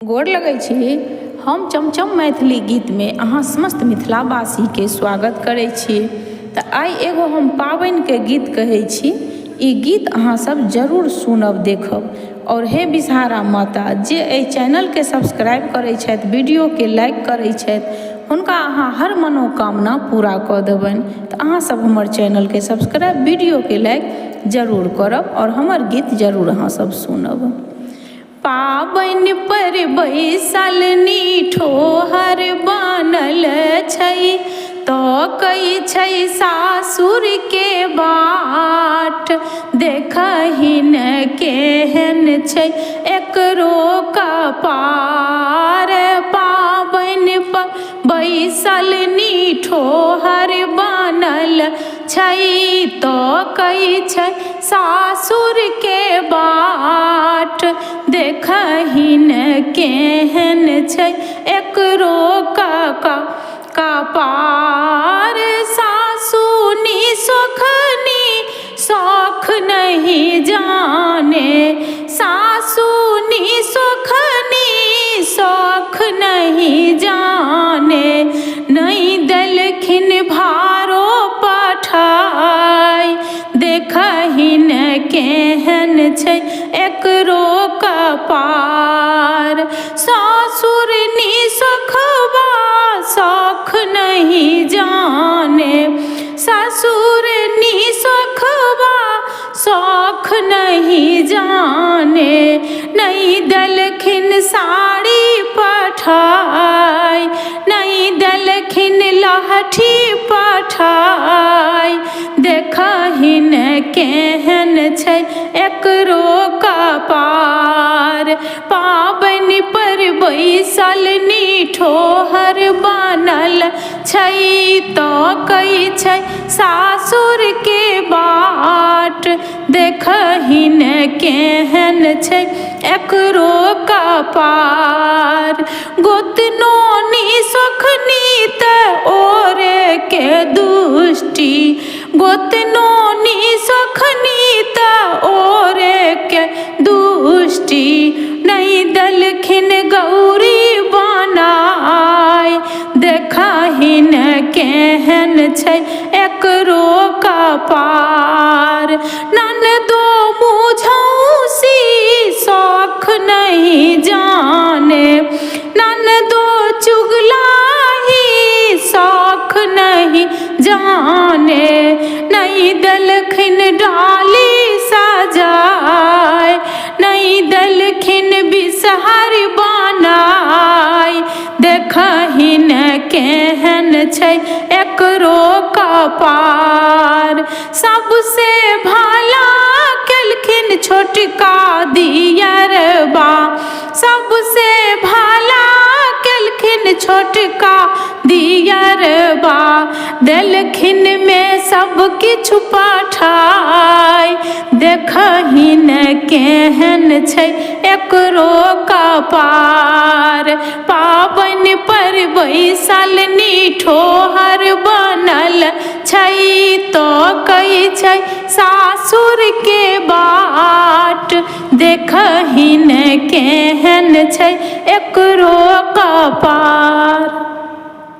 गोर लगै छी। हम चमचम मैथिली गीत में अहाँ समस्त मिथिलावासी के स्वागत करै छी। तऽ आइ एगो हम पाबनि के गीत कहै छी। ई गीत अहाँ सब जरूर सुनब देखब। और हे बिषहारा माता जे एहि चैनल के सब्सक्राइब करै छथि, वीडियो के लाइक करै छथि, हुनका अहाँ हर मनोकामना पूरा कऽ देबनि। तऽ अहाँ सब हमर चैनल के सब्सक्राइब, वीडियो के लाइक जरूर करब और हमर गीत जरूर अहाँ सब सुनब। पाबनि पर बैसल निठोहर बनल छै, तो कई छै सासुर के बाट। देखहिन केहन छै एकरो कपार। पाबनि पर बैसल निठोहर बनल छै, तो कई छै सासुर के बाट। देखहिन केहन छै एकरो कपार। सासुनी सोखनी शौख नहीं जाने, सासुनी सोखनी शौख नहीं जाने। नहीं देलखिन भारो पठाई, देखहिन केहन छै एकरो कपार। सासुर नी सोखबा शौख नहीं जाने, ससुर नी सोखबा शौख नहीं जाने। नहीं देलखिन साड़ी पठाई, नहीं देलखिन लहठी पठाई। देखहिन केहन छै एकरो कपार। पाबनि पर बैसल निठोहर बनल छै, तो कई छै सासुर के बाट। देखहिन केहन छै एकरो कपार। गोतनोनी सोखनी तऽ ओरे के दुष्टि, गोतनोनी सोखनी तऽ ओरे के दुष्टि। नहीं देलखिन गौरी बनाई, देखहिन केहन छै एकरो कपार। ननदो मुझौसी शौख नहीं जाने, ननदो चुगलाही शौख नहीं जाने। नहीं देलखिन डाली सजाए, नहीं देलखिन बिषहर बनाई। देखहिन केहन छै एकरो कपार। सबसे भला केलखिन छोटका दियरबा, सबसे भला केलखिन छोटका दियरबा। देलखिन में सब किछु पठाई, देखहिन केहन छै एकरो कपार। पाबनि पर बैसल निठोहर बनल छै, तो कई छै सासुर के बाट। देखहिन केहन छै एकरो कपार।